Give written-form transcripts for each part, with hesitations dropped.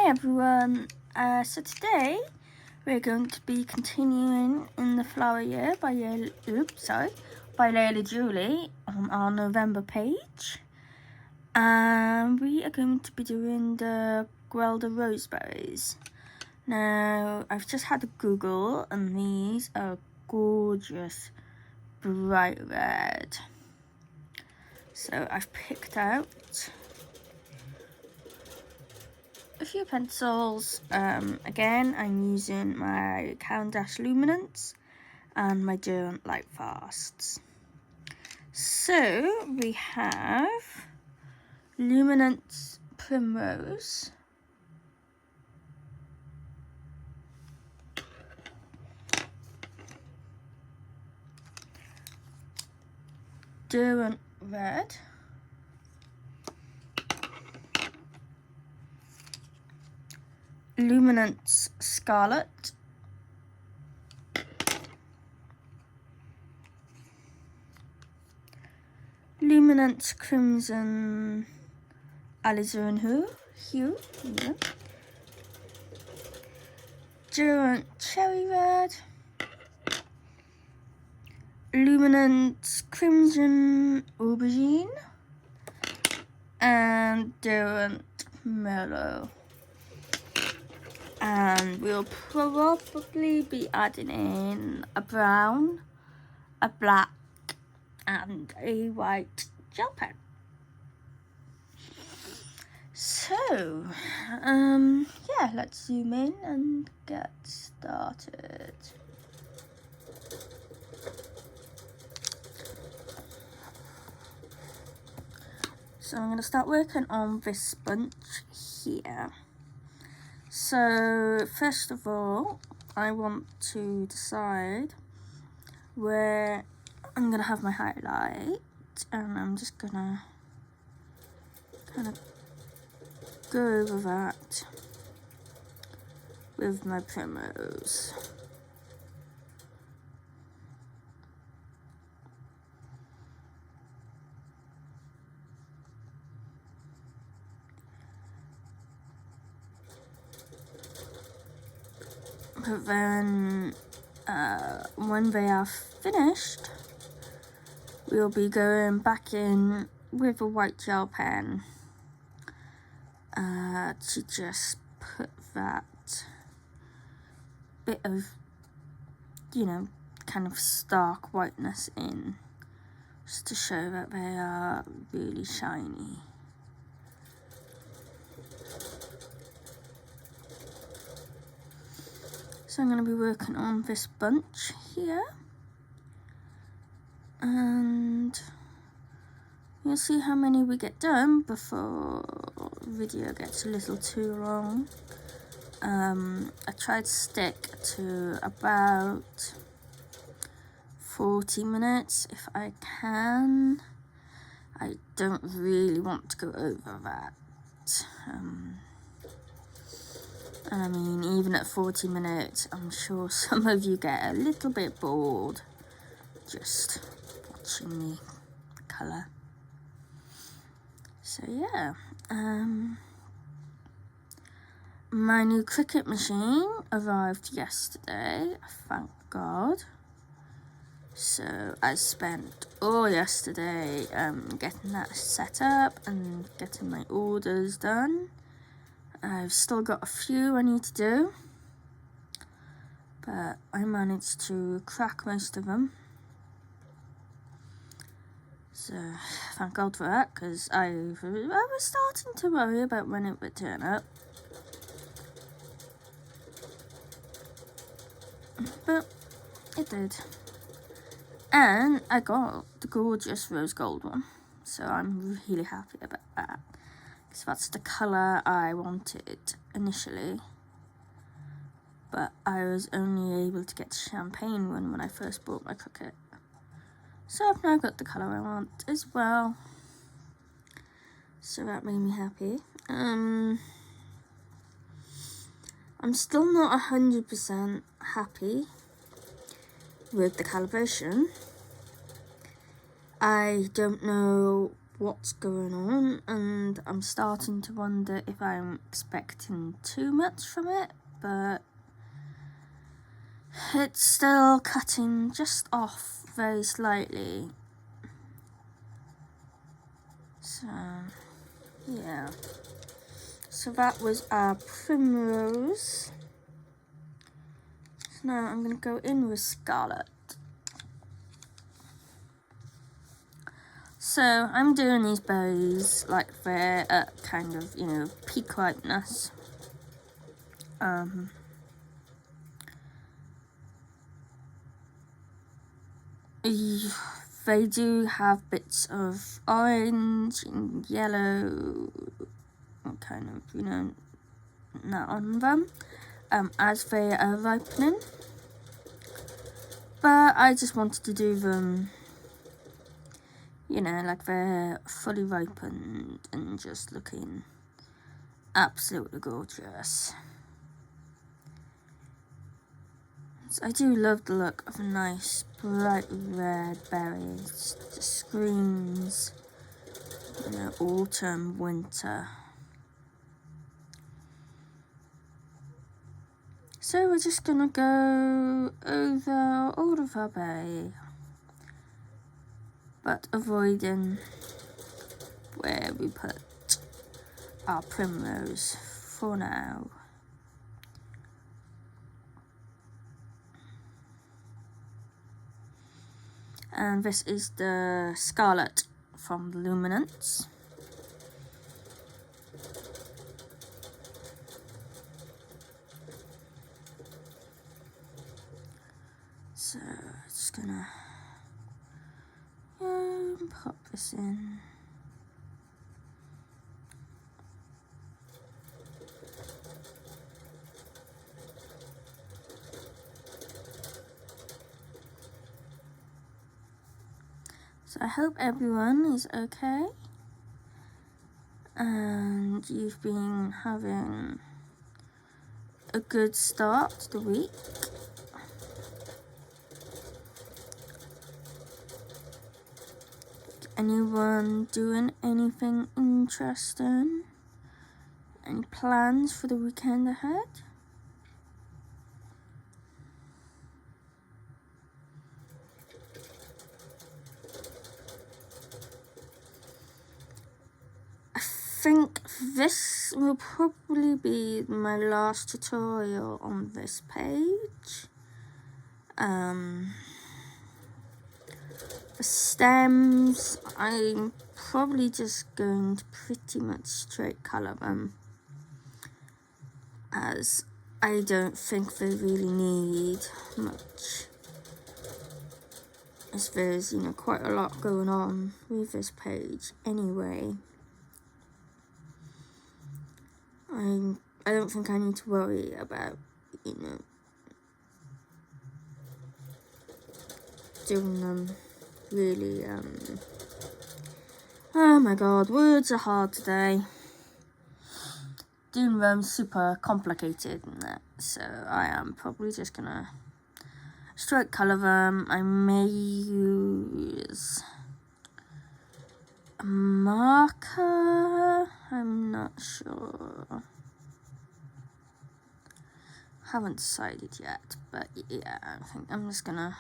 Hi everyone, so today we're going to be continuing in the flower year by Leila Duly on our November page, and we are going to be doing the Guelda Rose Berries. Now I've just had a Google and these are gorgeous bright red, so I've picked out a few pencils. Again, I'm using my Caran Luminance and my Derwent Lightfasts. So we have Luminance Primrose, Derwent Red, Luminance Scarlet, Luminance Crimson Alizarin Hue, yeah. Derwent Cherry Red, Luminance Crimson Aubergine, and Derwent Merlot. And we'll probably be adding in a brown, a black, and a white gel pen. So, yeah, let's zoom in and get started. So I'm going to start working on this bunch here. So first of all, I want to decide where I'm going to have my highlight, and I'm just going to kind of go over that with my primrose. But then when they are finished, we'll be going back in with a white gel pen to just put that bit of, kind of stark whiteness in, just to show that they are really shiny. So I'm going to be working on this bunch here, and you'll see how many we get done before the video gets a little too long. I try to stick to about 40 minutes if I can. I don't really want to go over that. I mean, even at 40 minutes, I'm sure some of you get a little bit bored just watching me colour. So yeah, my new Cricut machine arrived yesterday, thank God. So I spent all yesterday getting that set up and getting my orders done. I've still got a few I need to do, but I managed to crack most of them. So thank God for that, because I was starting to worry about when it would turn up. But it did. And I got the gorgeous rose gold one, so I'm really happy about that. So that's the colour I wanted initially, but I was only able to get champagne one when I first bought my Cricut. So I've now got the colour I want as well, so that made me happy. I'm still not 100% happy with the calibration. I don't know what's going on, and I'm starting to wonder if I'm expecting too much from it, but it's still cutting just off very slightly. So yeah, so that was our primrose. So now I'm going to go in with scarlet. So I'm doing these berries like they're at kind of, you know, peak ripeness. They do have bits of orange and yellow, kind of, you know, that on them, as they are ripening. But I just wanted to do them, you know, like they're fully ripened and just looking absolutely gorgeous. So I do love the look of a nice bright red berry. It just screams, you know, autumn, winter. So we're just gonna go over all of our berry, but avoiding where we put our primrose for now. And this is the Scarlet from the Luminance. So just gonna pop this in. So I hope everyone is okay and you've been having a good start to the week. Anyone doing anything interesting? Any plans for the weekend ahead? I think this will probably be my last tutorial on this page. The stems, I'm probably just going to pretty much straight colour them, as I don't think they really need much, as there's, you know, quite a lot going on with this page anyway. I don't think I need to worry about, you know, doing them really, oh my god, words are hard today. Doing them super complicated and that, so I am probably just gonna straight colour them. I may use a marker, I'm not sure. Haven't decided yet, but yeah, I think I'm just gonna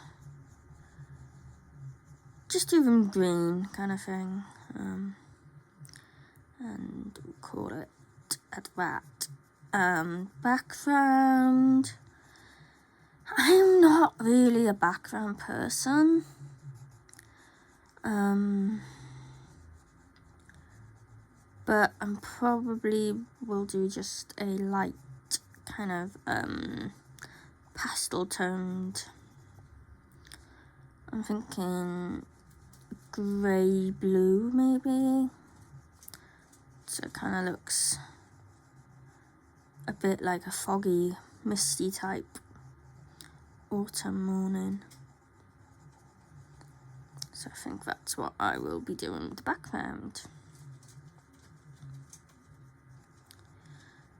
just do them green kind of thing, and we'll call it at that. Background, I'm not really a background person, but I probably will do just a light kind of pastel toned. I'm thinking grey blue maybe, so it kind of looks a bit like a foggy, misty type autumn morning. So I think that's what I will be doing with the background.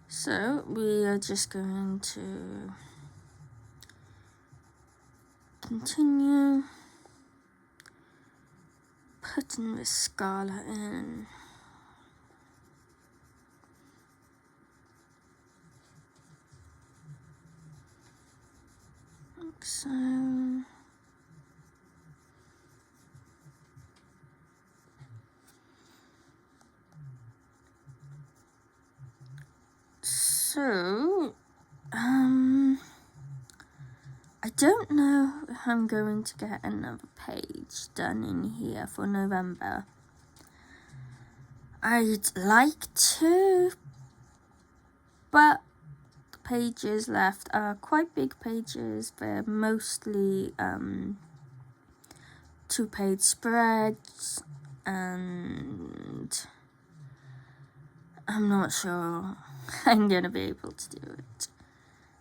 So we are just going to continue putting the scarlet in. Like so. So, I don't know if I'm going to get another page done in here for November. I'd like to, but the pages left are quite big pages. They're mostly 2-page spreads, and I'm not sure I'm going to be able to do it.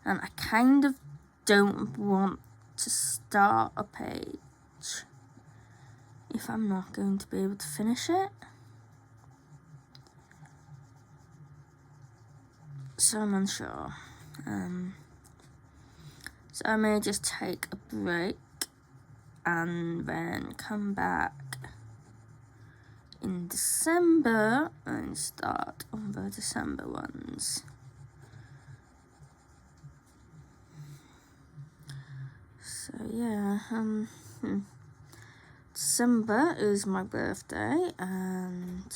And I kind of don't want to start a page if I'm not going to be able to finish it. So I'm unsure. So I may just take a break and then come back in December and start on the December ones. So yeah, December is my birthday, and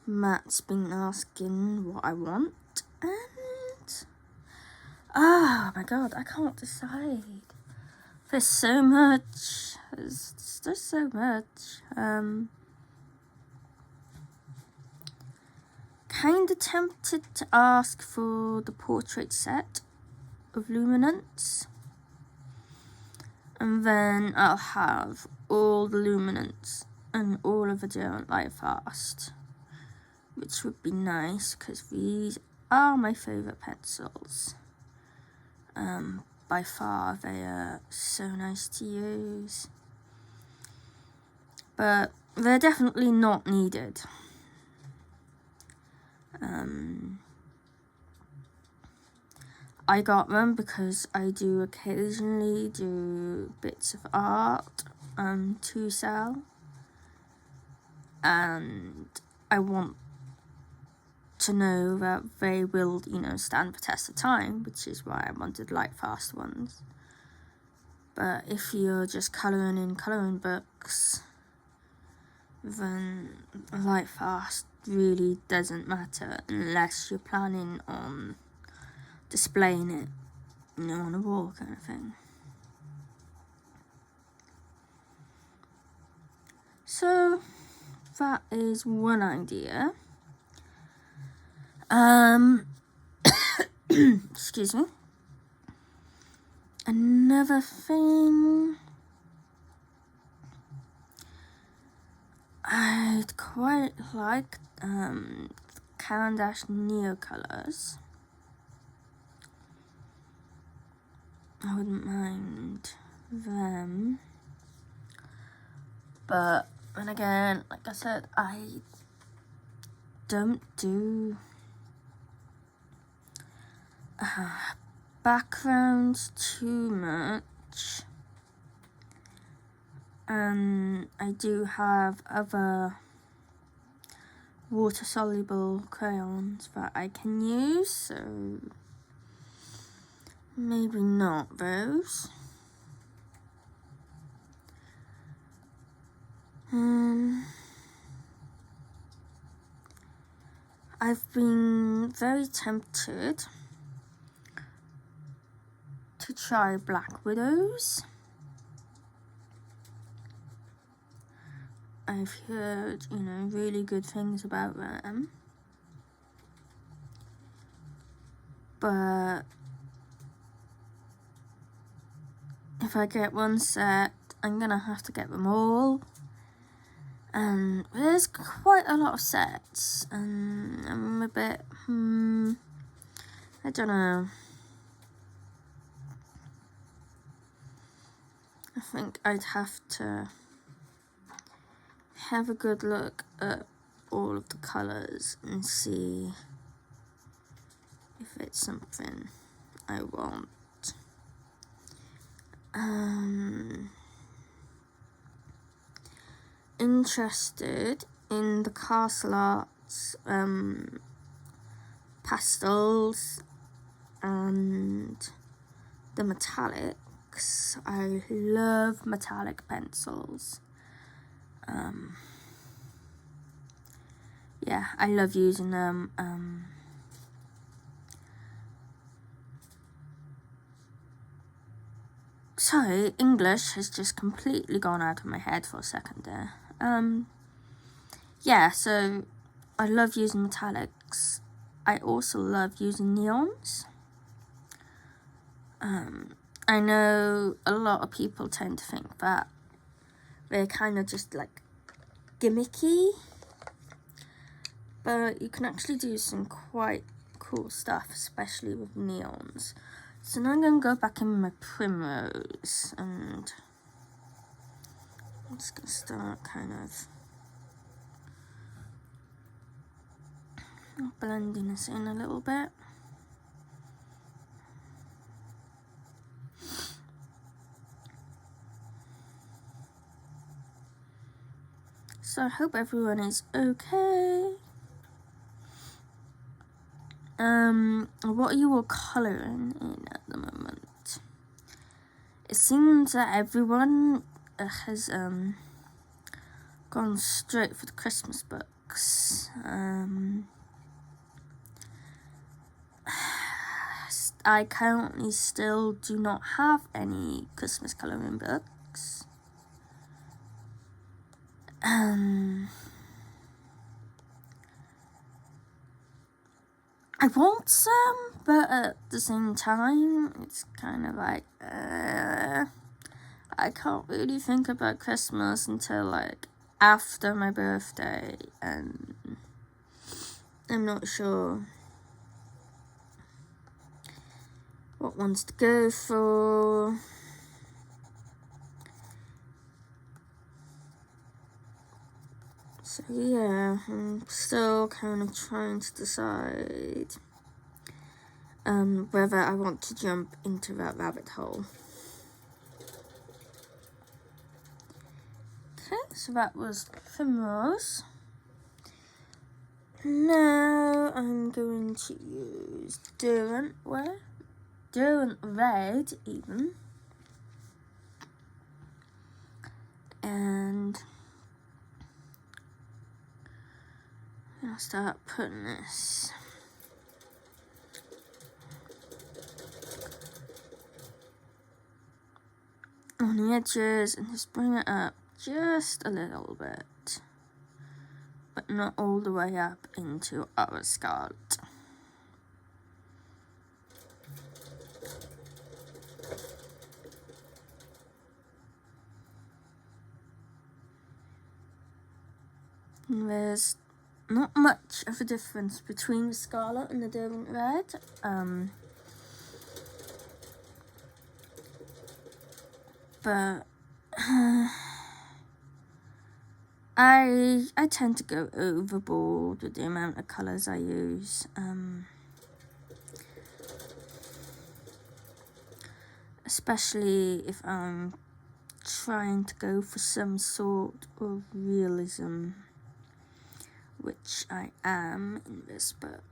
Matt's been asking what I want, and oh my god, I can't decide. There's so much. There's just so much. Kinda tempted to ask for the portrait set of Luminance, and then I'll have all the Luminance and all of the Derwent Lightfast, which would be nice because these are my favourite pencils. By far, they are so nice to use, but they're definitely not needed. I got them because I do occasionally do bits of art to sell, and I want to know that they will, stand the test of time, which is why I wanted Lightfast ones. But if you're just colouring in colouring books, then Lightfast really doesn't matter unless you're planning on displaying it, on a wall kind of thing. So that is one idea. Excuse me. Another thing, I'd quite like Caran Neo colours. I wouldn't mind them, but then again, like I said, I don't do backgrounds too much, and I do have other water soluble crayons that I can use, so maybe not those. I've been very tempted to try Black Widows. I've heard, really good things about them. But if I get one set, I'm gonna have to get them all. And there's quite a lot of sets, and I'm a bit, I don't know. I think I'd have to have a good look at all of the colours and see if it's something I want. interested in the Castle Arts pastels and the metallics. I love metallic pencils. Yeah, I love using them. Sorry, English has just completely gone out of my head for a second there. Yeah, so I love using metallics. I also love using neons. I know a lot of people tend to think that they're kind of just like gimmicky, but you can actually do some quite cool stuff, especially with neons. So now I'm going to go back in my primrose, and I'm just going to start kind of blending this in a little bit. So I hope everyone is okay. What are you all colouring in at the moment? It seems that everyone has gone straight for the Christmas books. I currently still do not have any Christmas colouring books. I want some, but at the same time, it's kind of like, I can't really think about Christmas until like after my birthday, and I'm not sure what ones to go for. So yeah, I'm still kind of trying to decide whether I want to jump into that rabbit hole. Okay, so that was Primrose. Now I'm going to use Derwent Red even. And I'll start putting this on the edges and just bring it up just a little bit, but not all the way up into our scarlet. And there's not much of a difference between the scarlet and the Derwent Red. But I tend to go overboard with the amount of colours I use. Especially if I'm trying to go for some sort of realism, which I am in this book.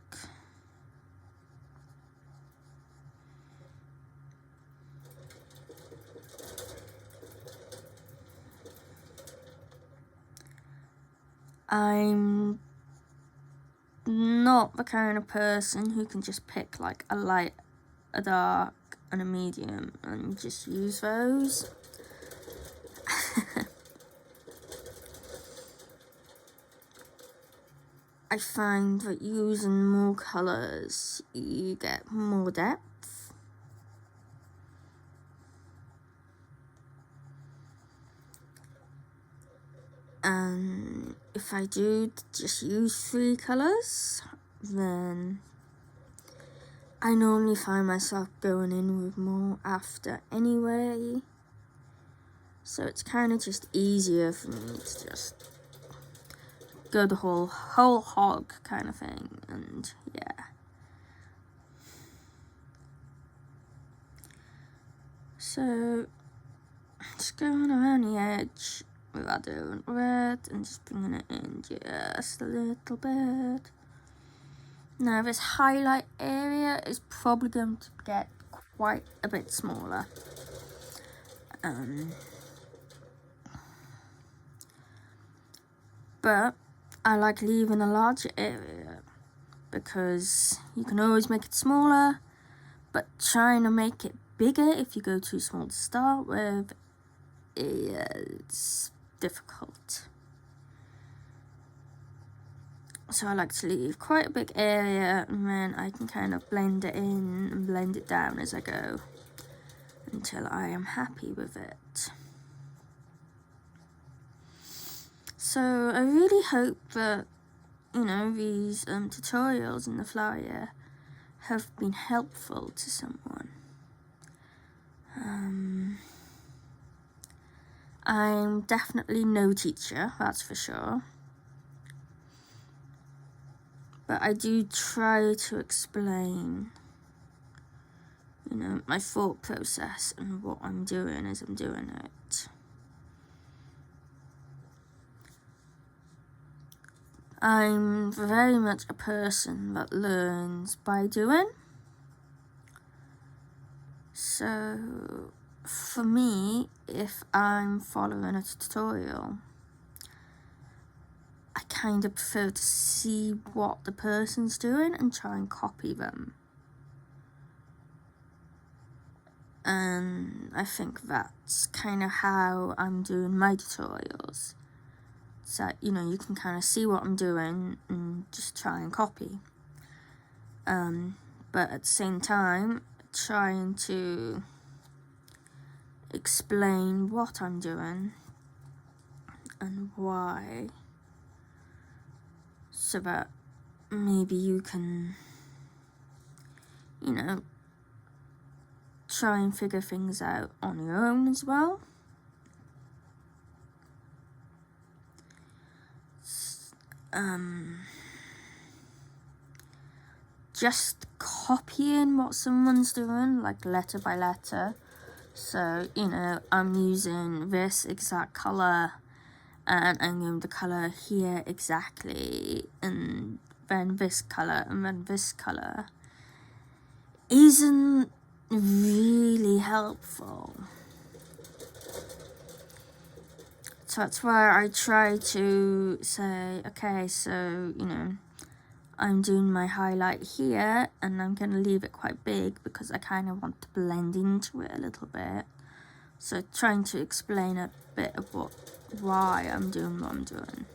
I'm not the kind of person who can just pick like a light, a dark, and a medium and just use those. I find that using more colours, you get more depth. And if I do just use 3 colours, then I normally find myself going in with more after anyway. So it's kind of just easier for me to just go the whole hog kind of thing, and yeah. So just going around the edge with our Derwent red and just bringing it in just a little bit. Now this highlight area is probably going to get quite a bit smaller. But I like leaving a larger area because you can always make it smaller, but trying to make it bigger if you go too small to start with is difficult. So I like to leave quite a big area, and then I can kind of blend it in and blend it down as I go until I am happy with it. So I really hope that, you know, these tutorials in the flyer have been helpful to someone. I'm definitely no teacher, that's for sure. But I do try to explain, you know, my thought process and what I'm doing as I'm doing it. I'm very much a person that learns by doing. So for me, if I'm following a tutorial, I kind of prefer to see what the person's doing and try and copy them. And I think that's kind of how I'm doing my tutorials. So, you know, you can kind of see what I'm doing and just try and copy. But at the same time, trying to explain what I'm doing and why, so that maybe you can, you know, try and figure things out on your own as well. Just copying what someone's doing, like letter by letter. So, you know, I'm using this exact colour and I'm going to colour here exactly, and then this colour and then this colour isn't really helpful. So that's why I try to say, okay, so, you know, I'm doing my highlight here and I'm going to leave it quite big because I kind of want to blend into it a little bit. So trying to explain a bit of why I'm doing what I'm doing.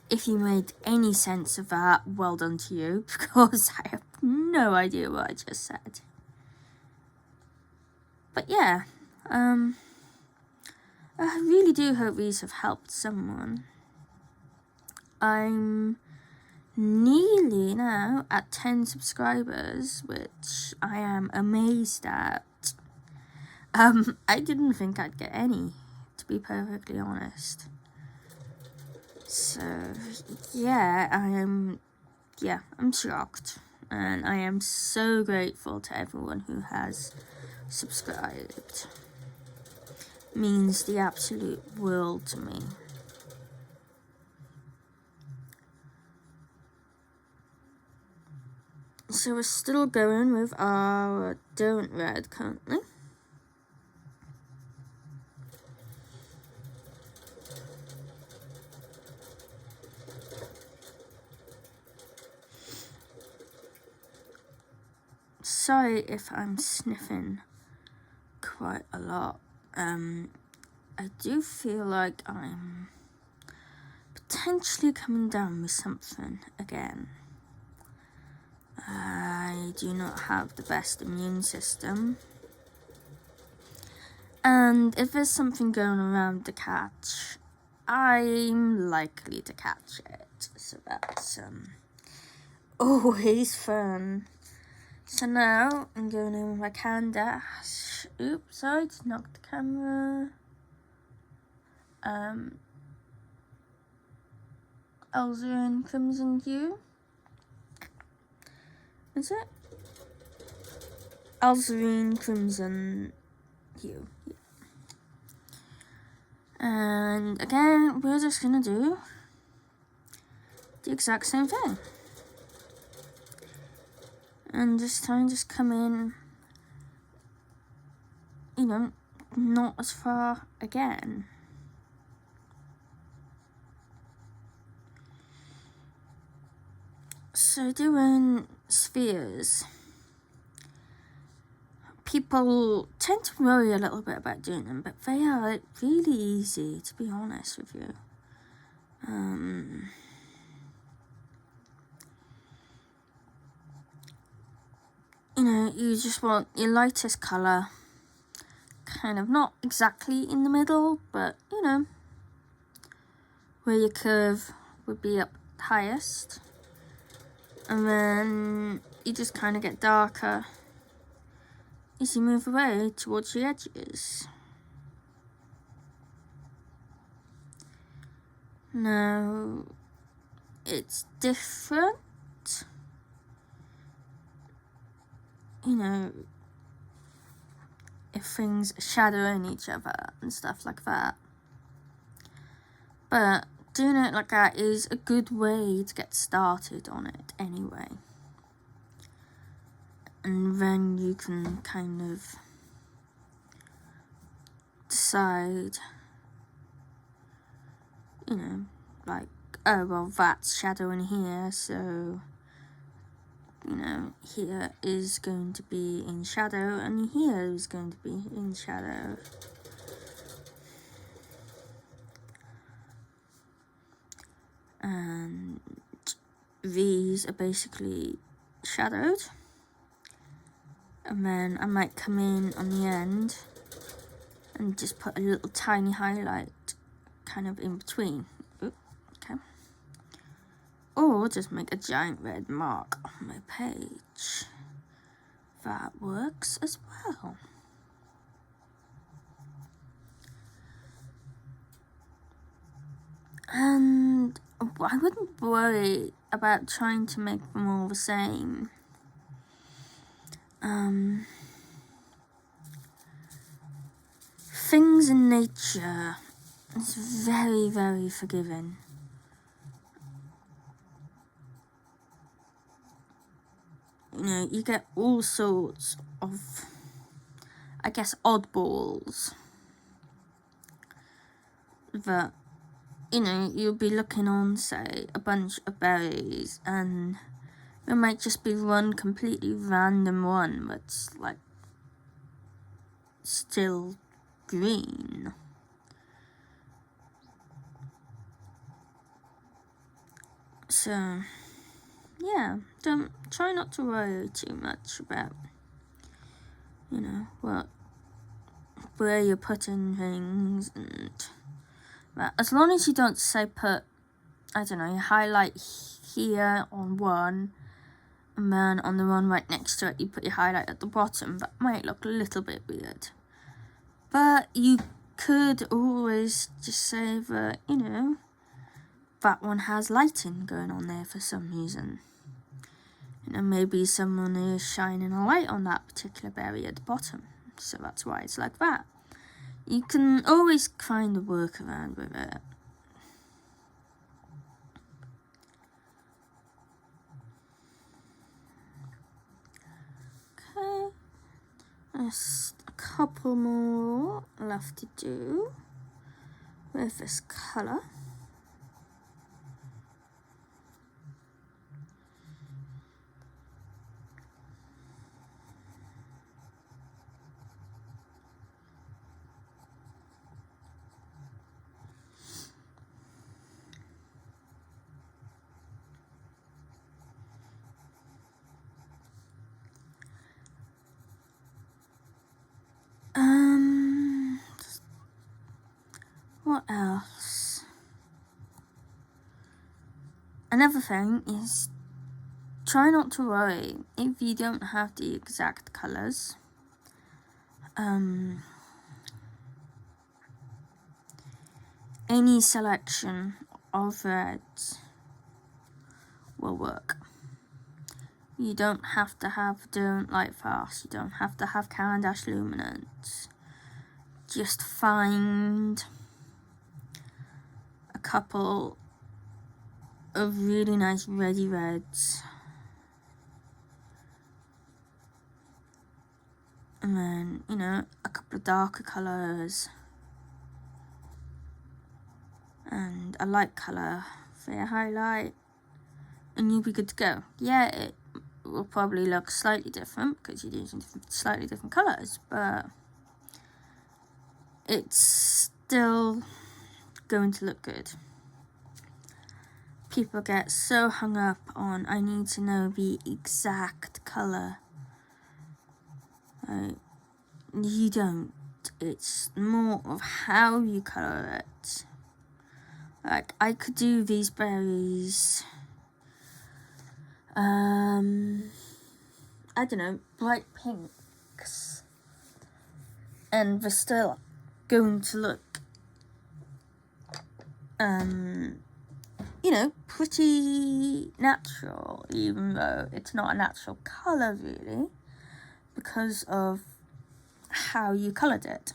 If you made any sense of that, well done to you, because I have no idea what I just said. But yeah, I really do hope these have helped someone. I'm nearly now at 10 subscribers, which I am amazed at. I didn't think I'd get any, to be perfectly honest. So, yeah, I'm shocked. And I am so grateful to everyone who has subscribed. It means the absolute world to me. So we're still going with our Derwent red currently. Sorry if I'm sniffing quite a lot. I do feel like I'm potentially coming down with something again. I do not have the best immune system. And if there's something going around to catch, I'm likely to catch it. So that's always fun. So now I'm going in with my Caran dash. Oops, sorry to knock the camera. Alizarin Crimson Hue. Is it? Alizarin Crimson Hue. Yeah. And again, we're just going to do the exact same thing. And this time just come in, you know, not as far again. So doing spheres, people tend to worry a little bit about doing them, but they are really easy, to be honest with you. You know, you just want your lightest colour, kind of not exactly in the middle, but you know, where your curve would be up highest. And then you just kind of get darker as you move away towards the edges. Now, it's different, you know, if things are shadowing each other and stuff like that. But doing it like that is a good way to get started on it anyway. And then you can kind of decide, you know, like, oh, well, that's shadowing here, so, you know, here is going to be in shadow, and here is going to be in shadow. And these are basically shadowed. And then I might come in on the end and just put a little tiny highlight kind of in between. Ooh, okay. Or just make a giant red mark on my page. That works as well. And I wouldn't worry about trying to make them all the same. Things in nature is very, very forgiving. You know, you get all sorts of, I guess, oddballs that, you know, you'll be looking on, say, a bunch of berries, and there might just be one completely random one that's, like, still green. So, yeah, try not to worry too much about, you know, where you're putting things and that. As long as you don't, say, put, I don't know, you highlight here on one, and then on the one right next to it you put your highlight at the bottom. That might look a little bit weird. But you could always just say that, you know, that one has lighting going on there for some reason. You know, maybe someone is shining a light on that particular berry at the bottom, so that's why it's like that. You can always find a workaround with it. Okay, there's a couple more left to do with this colour. What else? Another thing is, try not to worry if you don't have the exact colours. Any selection of reds will work. You don't have to have Derwent Lightfast, you don't have to have Caran Luminance. Just find couple of really nice reddy reds. And then, you know, a couple of darker colours. And a light colour for your highlight. And you'll be good to go. Yeah, it will probably look slightly different because you're using slightly different colours, but it's still going to look good. People get so hung up on, I need to know the exact colour. You don't. It's more of how you colour it. Like, I could do these berries, I don't know, bright pinks, and they're still going to look, you know, pretty natural, even though it's not a natural colour really, because of how you coloured it.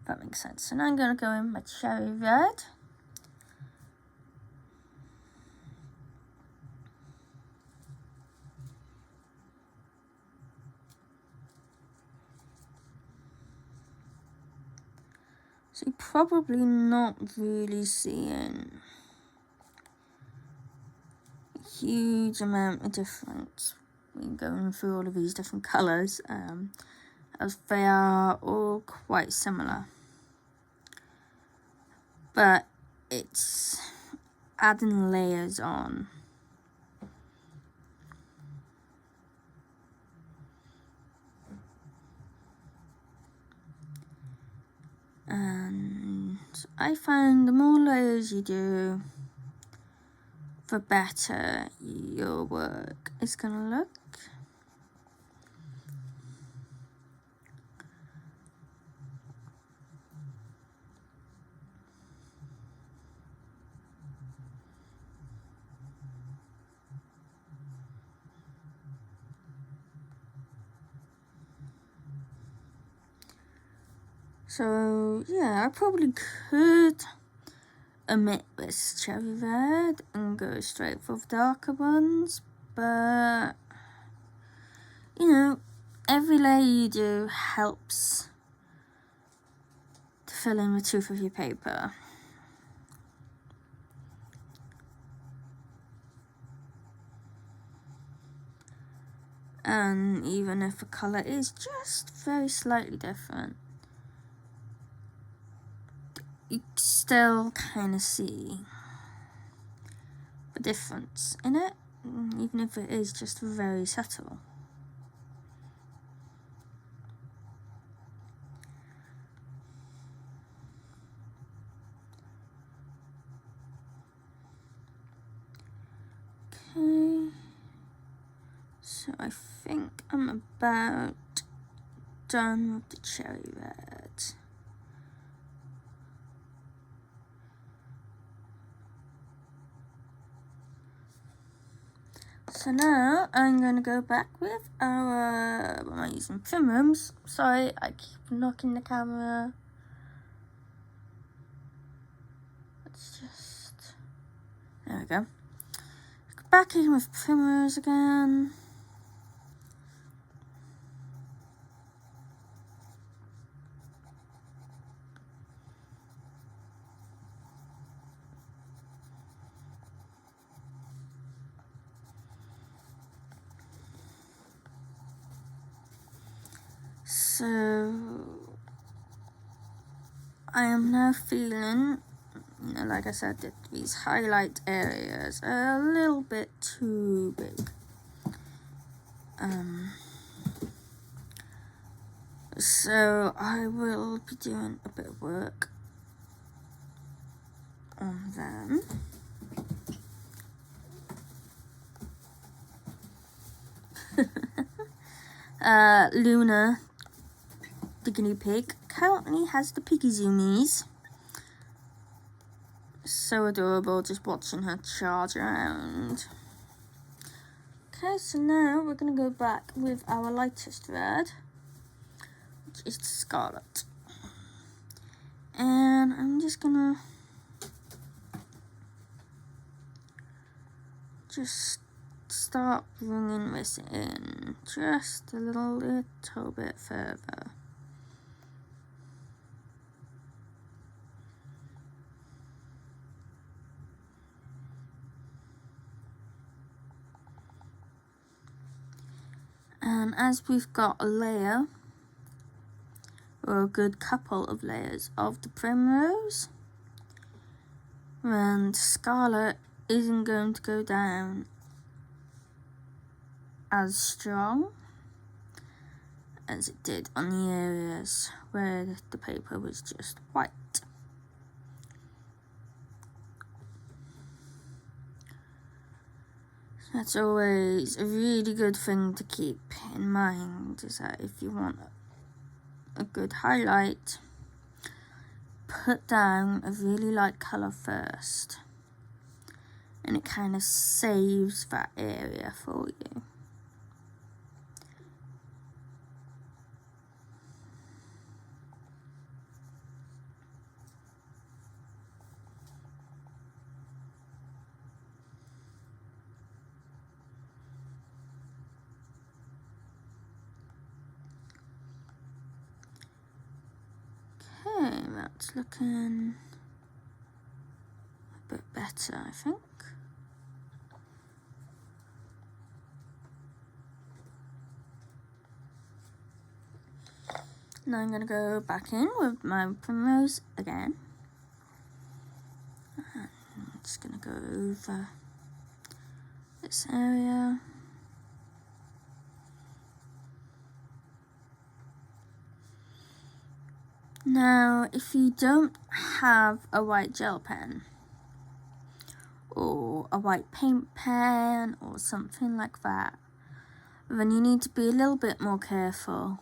If that makes sense. And I'm going to go in my cherry red. So you're probably not really seeing a huge amount of difference when going through all of these different colours, as they are all quite similar. But it's adding layers on. And I find the more layers you do, the better your work is gonna look. So yeah, I probably could omit this cherry red and go straight for the darker ones, but you know, every layer you do helps to fill in the truth of your paper. And even if the colour is just very slightly different, you still kind of see the difference in it, even if it is just very subtle. Okay, so I think I'm about done with the cherry red. So now I'm going to go back with our, what am I using, Primrose. Sorry, I keep knocking the camera. Let's just, there we go. Back in with Primrose again. So I am now feeling, you know, like I said, that these highlight areas are a little bit too big. So I will be doing a bit of work on them. Luna, the guinea pig, currently has the piggy zoomies. So adorable, just watching her charge around. Okay, so now we're going to go back with our lightest red, which is the scarlet. And I'm just going to just start bringing this in just a little bit further. And as we've got a layer, or a good couple of layers of the primrose, and scarlet isn't going to go down as strong as it did on the areas where the paper was just white. That's always a really good thing to keep in mind, is that if you want a good highlight, put down a really light colour first, and it kind of saves that area for you. Okay, that's looking a bit better, I think. Now I'm going to go back in with my primrose again. And I'm just going to go over this area. Now, if you don't have a white gel pen, or a white paint pen, or something like that, then you need to be a little bit more careful.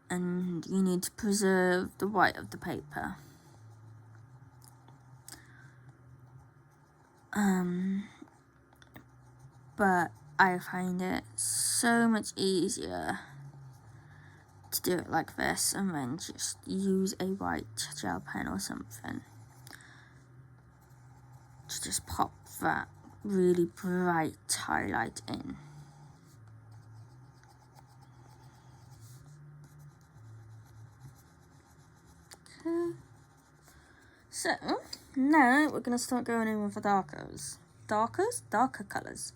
And you need to preserve the white of the paper. But I find it so much easier to do it like this, and then just use a white gel pen or something to just pop that really bright highlight in. Okay, so now we're going to start going in with the darker colours.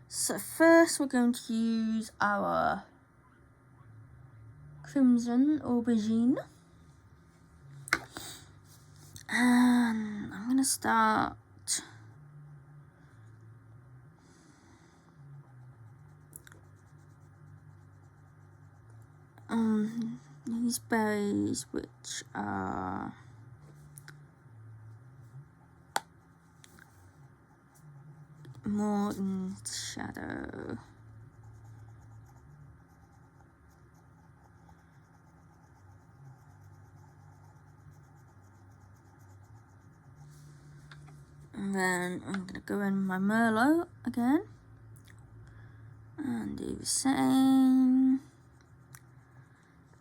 So first we're going to use our Crimson Aubergine, and I'm going to start on these berries, which are more in shadow. And then I'm going to go in my Merlot again and do the same.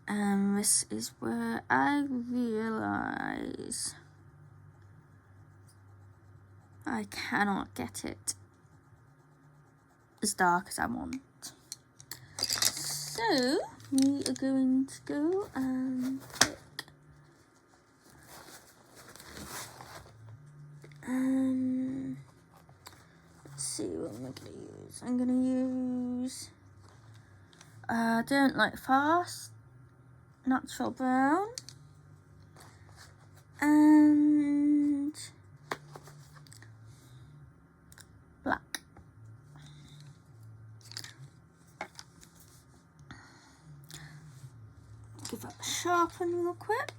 And this is where I realise I cannot get it as dark as I want. So we are going to go and pick let's see what I'm going to use. I'm going to use Derwent Lightfast, Natural Brown, and black. Give that a sharpen real quick.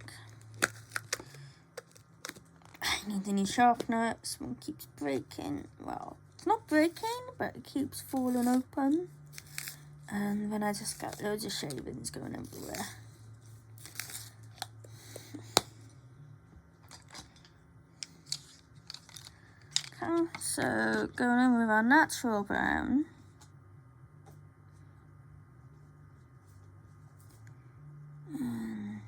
I need a new sharpener. This one keeps breaking. Well, it's not breaking, but it keeps falling open. And then I just got loads of shavings going everywhere. Okay, so going in with our natural brown. And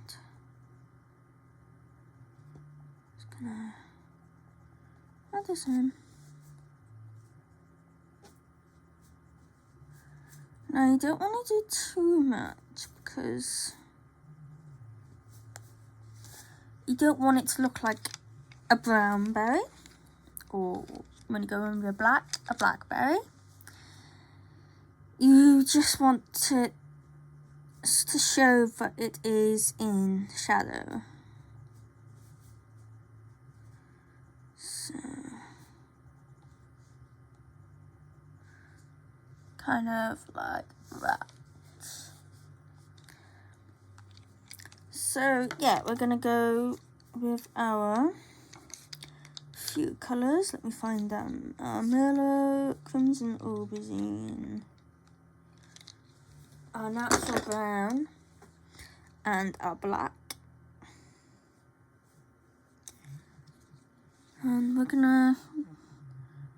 just gonna add this in. Now you don't want to do too much because you don't want it to look like a brown berry, or when you go in with a blackberry. You just want it to show that it is in shadow. So kind of like that. So yeah, we're gonna go with our few colours. Let me find them. Merlot, Crimson Aubergine, our natural brown, and our black. And we're gonna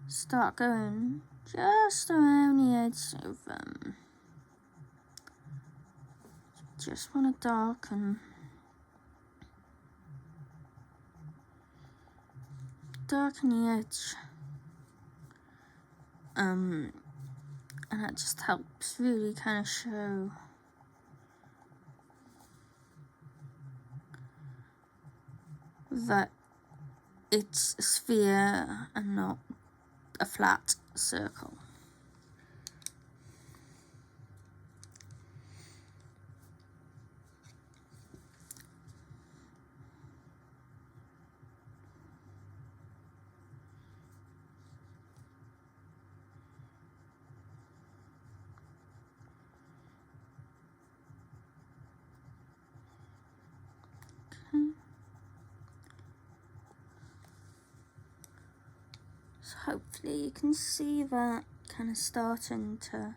start going just around the edge of them. Just want to darken the edge. And that just helps really kind of show that it's a sphere and not a flat circle. So hopefully you can see that kind of starting to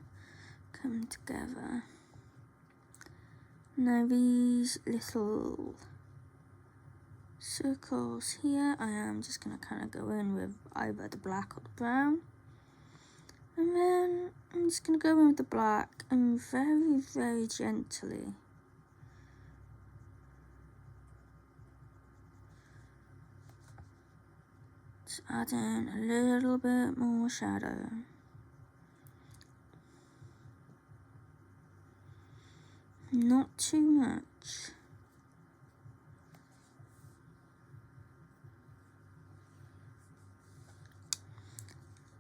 come together. Now these little circles here, I am just going to kind of go in with either the black or the brown. And then I'm just going to go in with the black and very, very gently just add in a little bit more shadow. Not too much.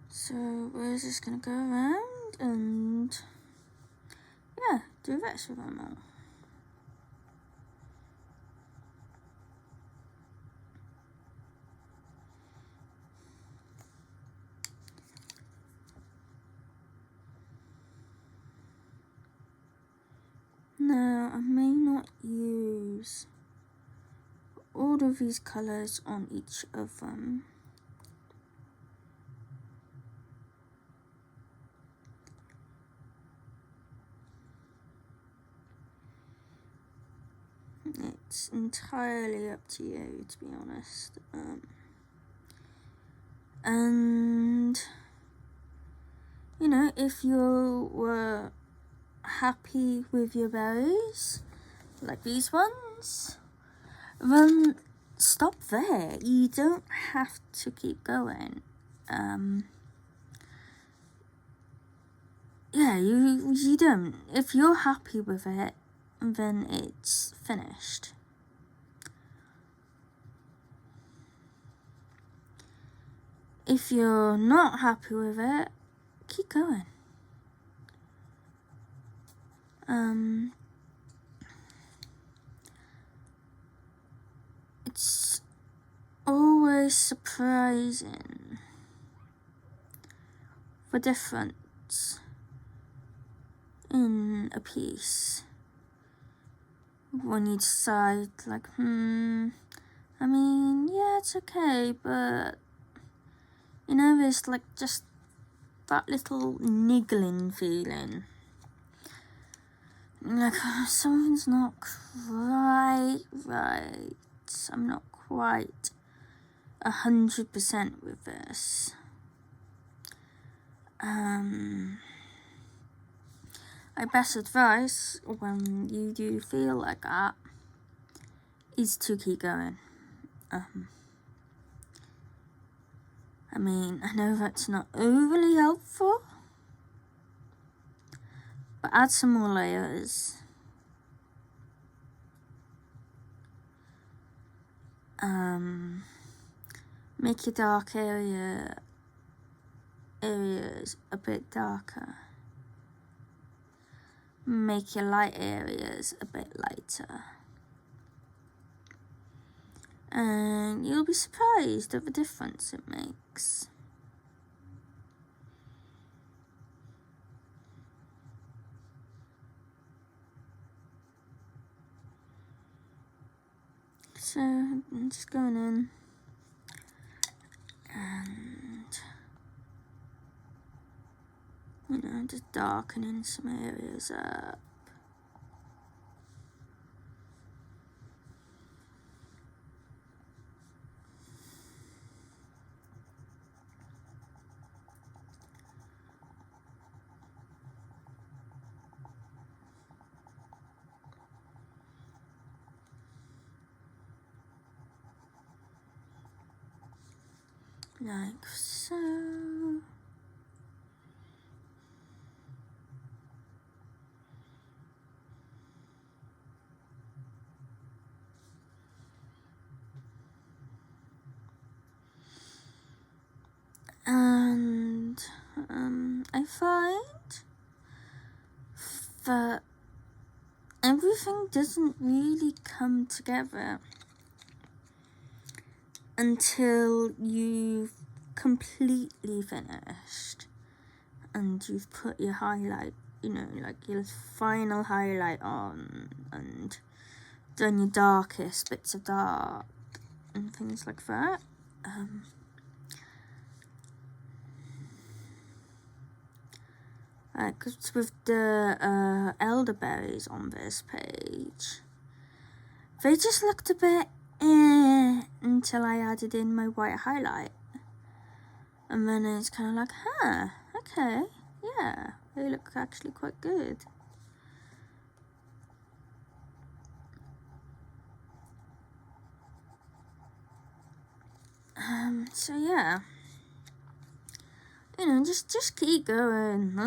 So we're just going to go around and yeah, do the rest of them all. Now I may not use all of these colours on each of them. It's entirely up to you, to be honest. And you know, if you were happy with your berries, like these ones, then stop there. You don't have to keep going. Yeah, you don't. If you're happy with it, then it's finished. If you're not happy with it, keep going. It's always surprising the difference in a piece when you decide, like, I mean, yeah, it's okay, but you know, there's like just that little niggling feeling. Like, something's not quite right. I'm not quite 100% with this. My best advice when you do feel like that is to keep going. I mean, I know that's not overly helpful, but add some more layers. Make your dark areas a bit darker. Make your light areas a bit lighter. And you'll be surprised at the difference it makes. So I'm just going in and, you know, just darkening some areas up. Like so. And I find that everything doesn't really come together until you've completely finished and you've put your highlight, you know, like your final highlight on and done your darkest bits of dark and things like that. Because with the elderberries on this page, they just looked a bit until I added in my white highlight. And then it's kind of like, huh, okay, yeah, they look actually quite good. So yeah, you know, just keep going.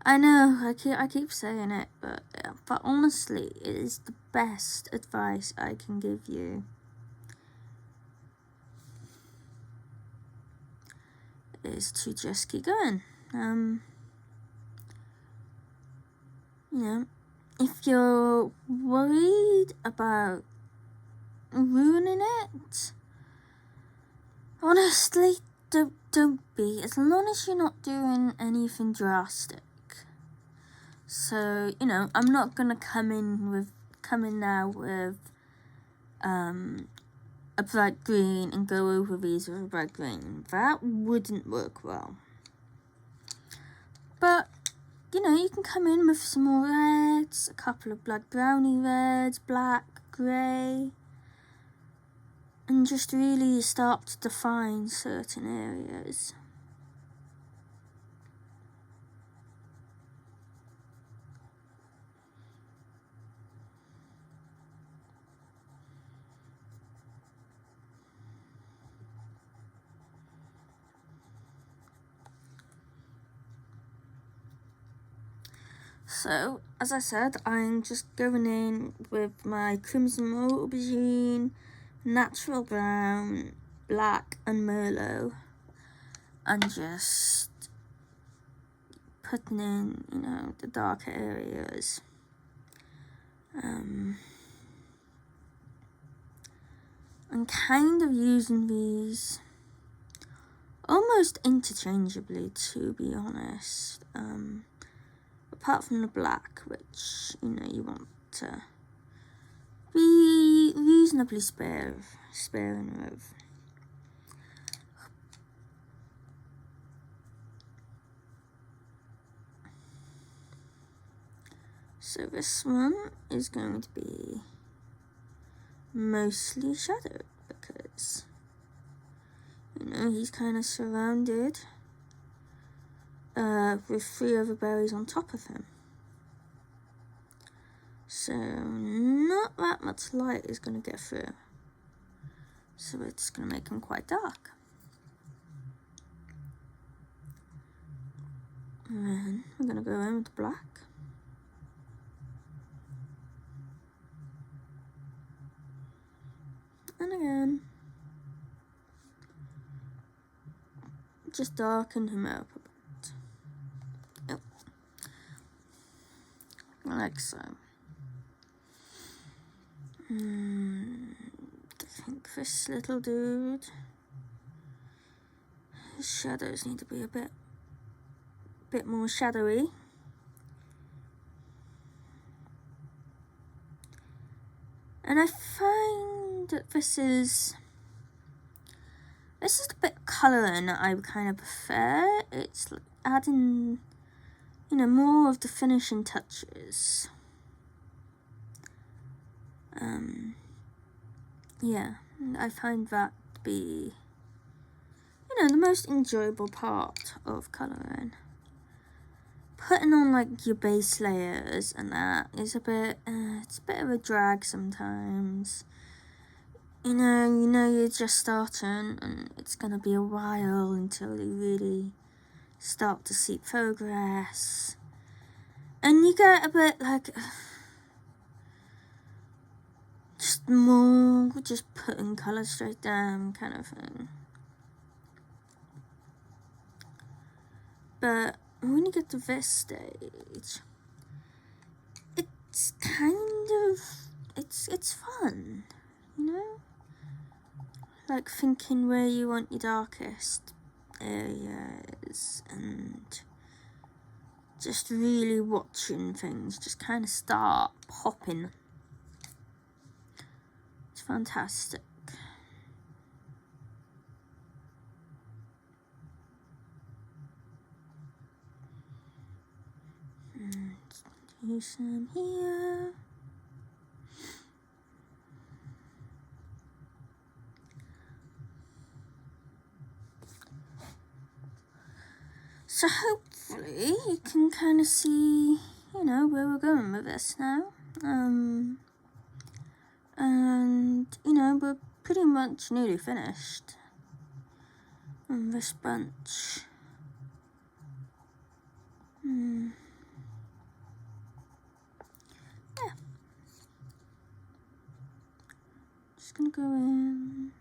I know, I keep saying it, but honestly, it is the best advice I can give you. Is to just keep going. You know, if you're worried about ruining it, honestly, don't be, as long as you're not doing anything drastic. So, you know, I'm not gonna come in now with a bright green and go over these with a bright green. That wouldn't work well. But, you know, you can come in with some more reds, a couple of black brownie reds, black, grey, and just really start to define certain areas. So, as I said, I'm just going in with my Crimson Aubergine, Natural Brown, Black and Merlot, and just putting in, you know, the darker areas. I'm kind of using these almost interchangeably, to be honest. Apart from the black, which, you know, you want to be reasonably sparing of. So this one is going to be mostly shadowed because, you know, he's kind of surrounded with 3 other berries on top of him. So not that much light is going to get through. So it's going to make him quite dark. And then we're going to go in with black. And again, just darken him up a bit. Yep. Like so. I think this little dude, his shadows need to be a bit more shadowy. And I find that this is the bit of colouring that I kind of prefer. It's adding, more of the finishing touches. Yeah, I find that to be, the most enjoyable part of colouring. Putting on like your base layers and that is it's a bit of a drag sometimes. You're just starting and it's gonna be a while until you really start to see progress. And you get a bit like, just putting colour straight down kind of thing. But when you get to this stage, it's kind of, it's fun, like thinking where you want your darkest areas and just really watching things just kind of start popping. It's fantastic. Do some here. So hopefully you can kind of see, where we're going with this now. And, we're pretty much nearly finished on this bunch. Yeah. Just gonna go in.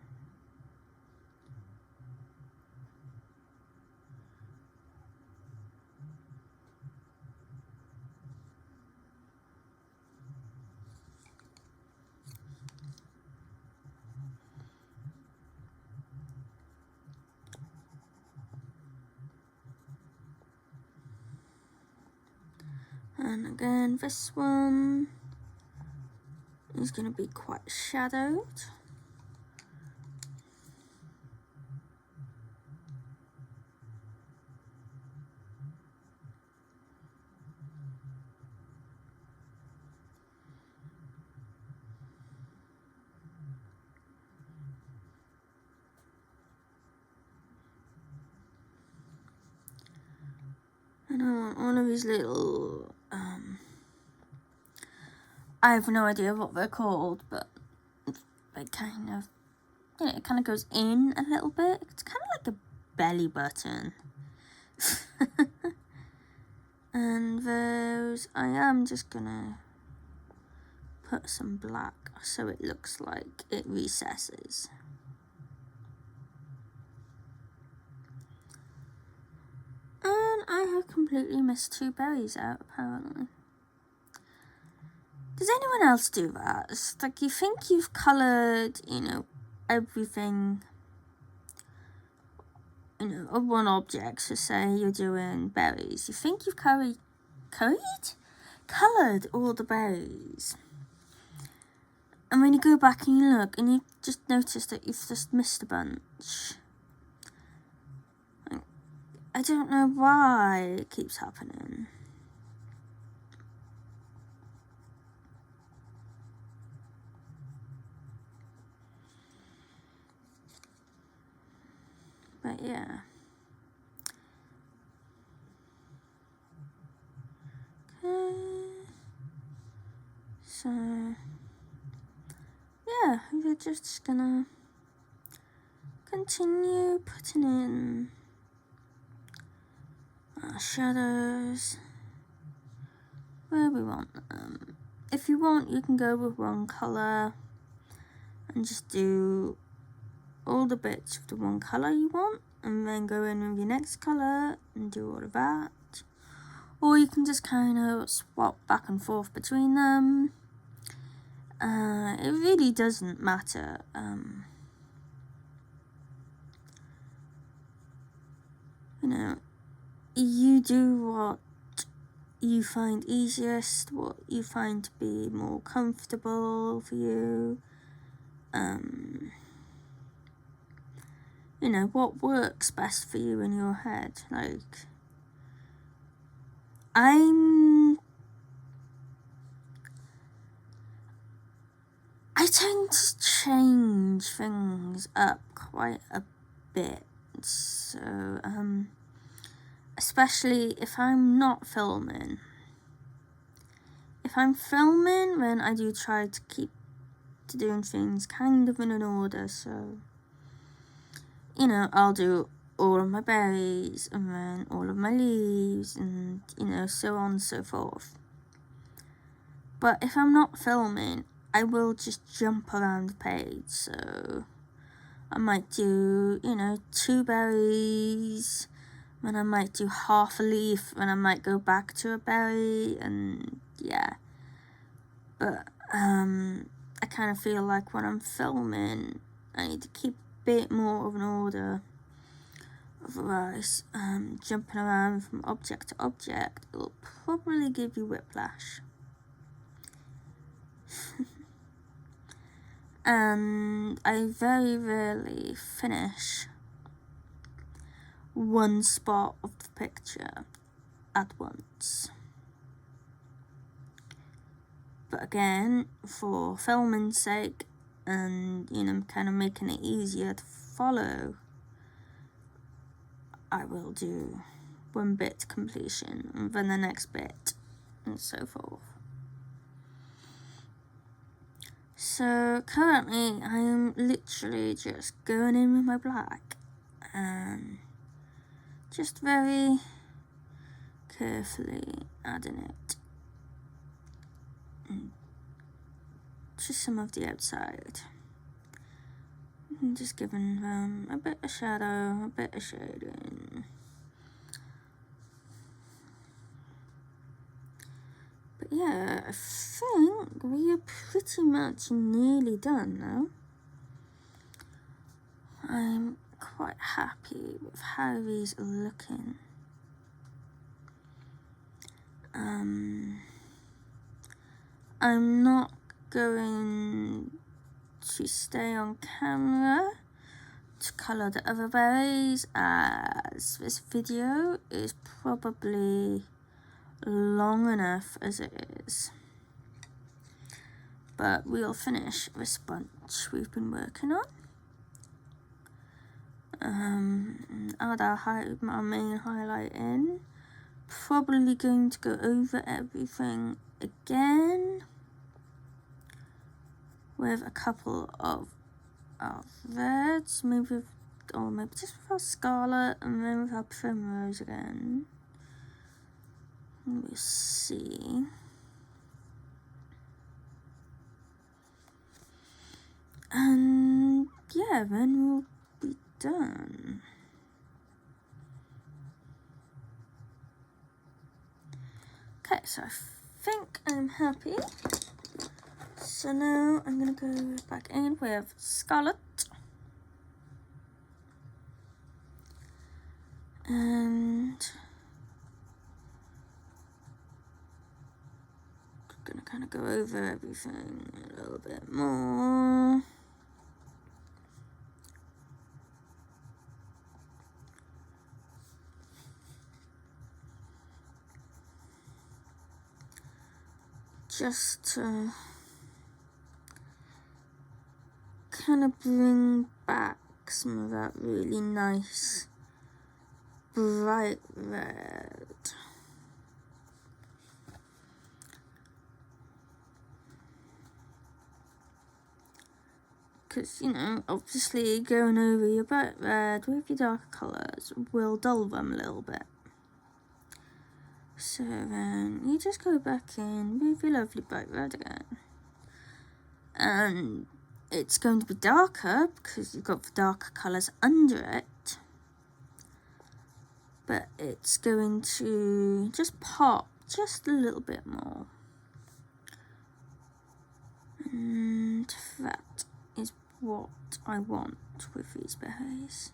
And again, this one is going to be quite shadowed. And I want one of these little, I have no idea what they're called, but they kind of, it kind of goes in a little bit. It's kind of like a belly button. And those, I am just gonna put some black so it looks like it recesses. And I have completely missed 2 berries out, apparently. Does anyone else do that? It's like you think you've coloured, everything, of one object. So say you're doing berries. You think you've coloured all the berries. And when you go back and you look and you just notice that you've just missed a bunch. I don't know why it keeps happening. But yeah. Okay. So yeah, we're just gonna continue putting in our shadows where we want them. If you want, you can go with one colour and just do all the bits of the one colour you want, and then go in with your next colour and do all of that. Or you can just kind of swap back and forth between them. It really doesn't matter. You know, you do what you find easiest, what you find to be more comfortable for you. You know, what works best for you in your head. Like, I tend to change things up quite a bit. So, especially if I'm not filming. If I'm filming, then I do try to keep to doing things kind of in an order. So, you know, I'll do all of my berries and then all of my leaves and, you know, so on and so forth. But if I'm not filming, I will just jump around the page. So I might do, you know, 2 berries, then I might do half a leaf, then I might go back to a berry, and yeah. But I kind of feel like when I'm filming, I need to keep a bit more of an order. Otherwise, jumping around from object to object will probably give you whiplash. And I very rarely finish one spot of the picture at once. But again, for filming's sake, and, you know, kind of making it easier to follow, I will do one bit to completion, and then the next bit, and so forth. So currently, I am literally just going in with my black, and just very carefully adding it to some of the outside. And just giving them a bit of shadow, a bit of shading. But yeah, I think we are pretty much nearly done now. I'm quite happy with how these are looking. I'm not going to stay on camera to colour the other berries, as this video is probably long enough as it is. But we'll finish this bunch we've been working on. Add our main highlight in. Probably going to go over everything again with a couple of reds, maybe just with our scarlet, and then with our primrose again. We'll see. And yeah, then we'll be done. Okay, so I think I'm happy. So now I'm going to go back in with scarlet. And I'm going to kind of go over everything a little bit more. Just to kind of bring back some of that really nice bright red. Because, you know, obviously going over your bright red with your darker colours will dull them a little bit. So then you just go back in with your lovely bright red again. And it's going to be darker because you've got the darker colours under it. But it's going to just pop just a little bit more. And that is what I want with these berries.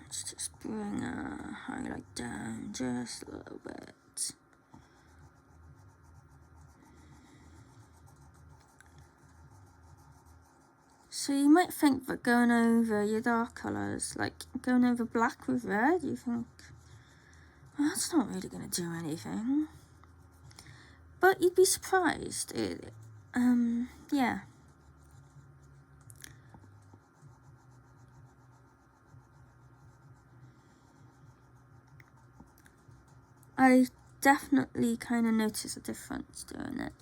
Let's just bring a highlight down just a little bit. So you might think that going over your dark colours, like going over black with red, you think, well, that's not really going to do anything. But you'd be surprised. Yeah. I definitely kind of notice a difference doing it.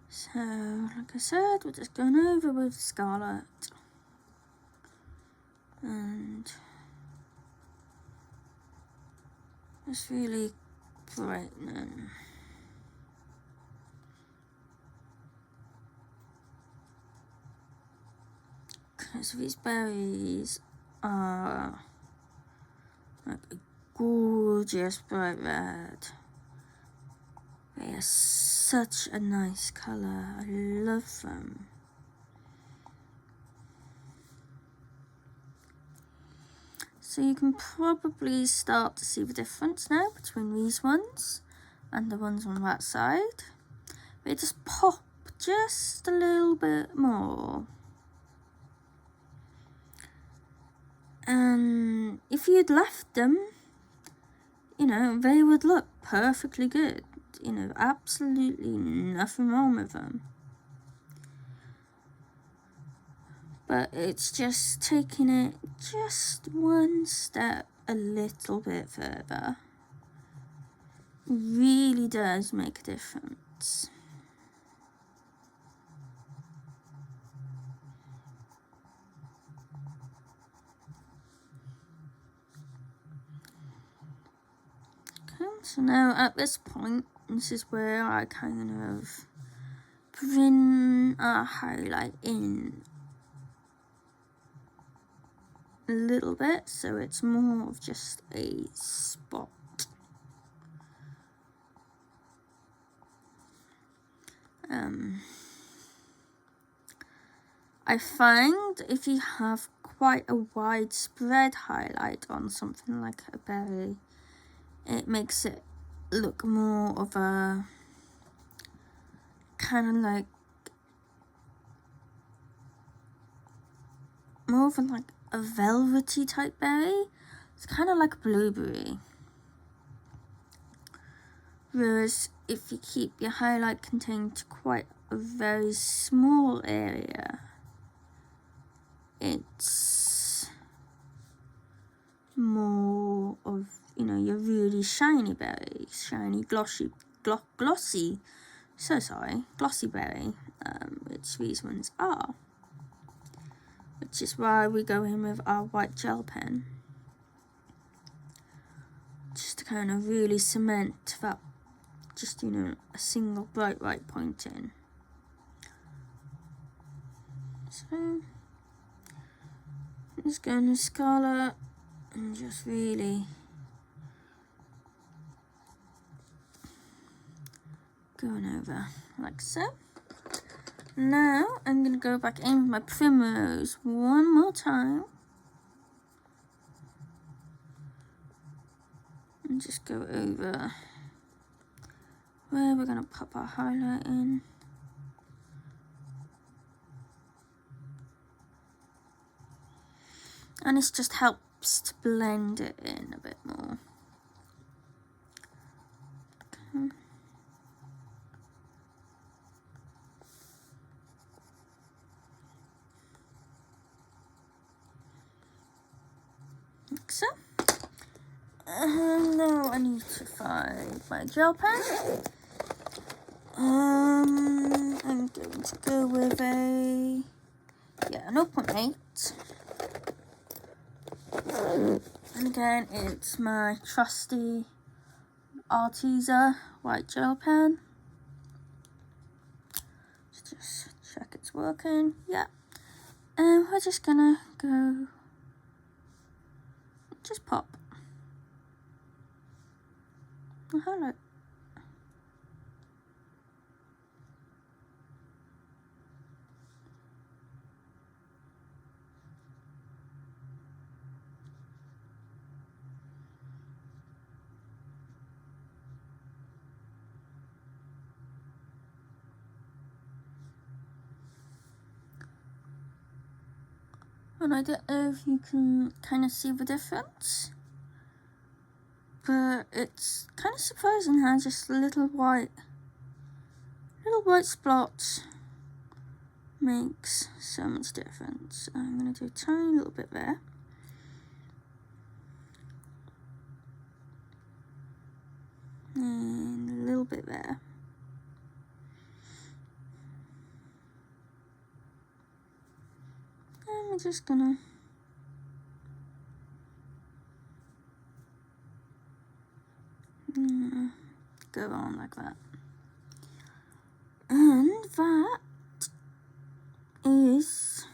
So, like I said, we're just going over with Scarlet. And just really brightening. Because these berries are like a gorgeous bright red. They are such a nice colour. I love them. So you can probably start to see the difference now between these ones and the ones on that side. They just pop just a little bit more. And if you'd left them, you know, they would look perfectly good. You know, absolutely nothing wrong with them. But it's just taking it just one step a little bit further. Really does make a difference. Okay, so now at this point, this is where I kind of bring a highlight in a little bit, so it's more of just a spot. I find if you have quite a widespread highlight on something like a berry, it makes it look more of a kind of like more of like a velvety type berry. It's kind of like a blueberry. Whereas if you keep your highlight contained to quite a very small area, it's more of, you know, your really shiny berries, shiny, glossy berry, which these ones are. Which is why we go in with our white gel pen. Just to kind of really cement that, just, you know, a single bright white point in. So, I'm just going to Scarlet and just really going over like so. Now I'm going to go back in with my Primrose one more time. And just go over where we're going to pop our highlight in. And this just helps to blend it in a bit more. Okay. Like so. Now I need to find my gel pen. I'm going to go with an 0.8. And again, it's my trusty Arteza white gel pen. Just check it's working. Yeah. And we're just gonna go, just pop. Oh, hello. And I don't know if you can kind of see the difference, but it's kind of surprising how just little white spots makes so much difference. I'm going to do a tiny little bit there. And a little bit there. And we're just gonna go on like that. And that is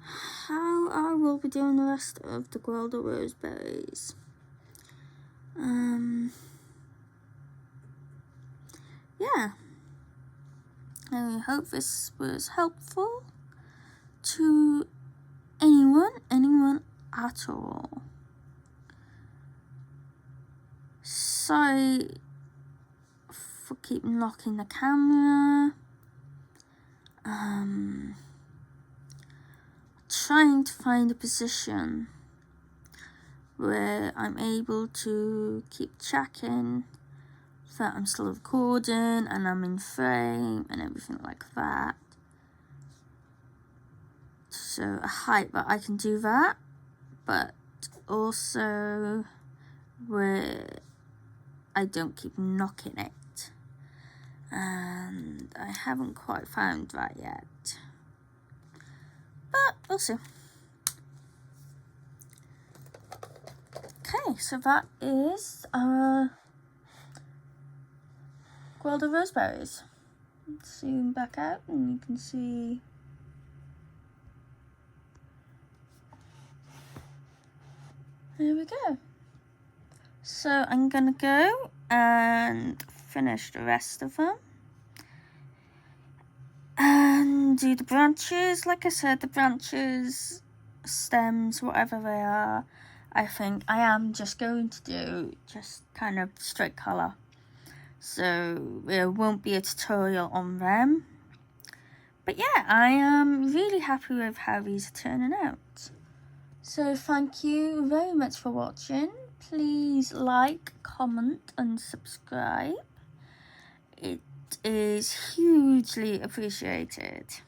how I will be doing the rest of the Guelda Rose Berries. Yeah. I hope this was helpful to anyone at all. Sorry for keeping locking the camera. Trying to find a position where I'm able to keep checking that I'm still recording and I'm in frame and everything like that. So a height that I can do that, but also where I don't keep knocking it. And I haven't quite found that yet. But we'll see. Okay, so that is Guelda Rose Berries. Let's zoom back out and you can see there we go. So I'm gonna go and finish the rest of them and do the branches. Like I said, the branches, stems, whatever they are, I think I am just going to do just kind of straight colour. So there won't be a tutorial on them. But yeah, I am really happy with how these are turning out. So thank you very much for watching. Please like, comment and subscribe. It is hugely appreciated.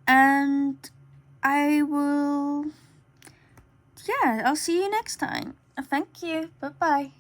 And I'll see you next time. Thank you. Bye-bye.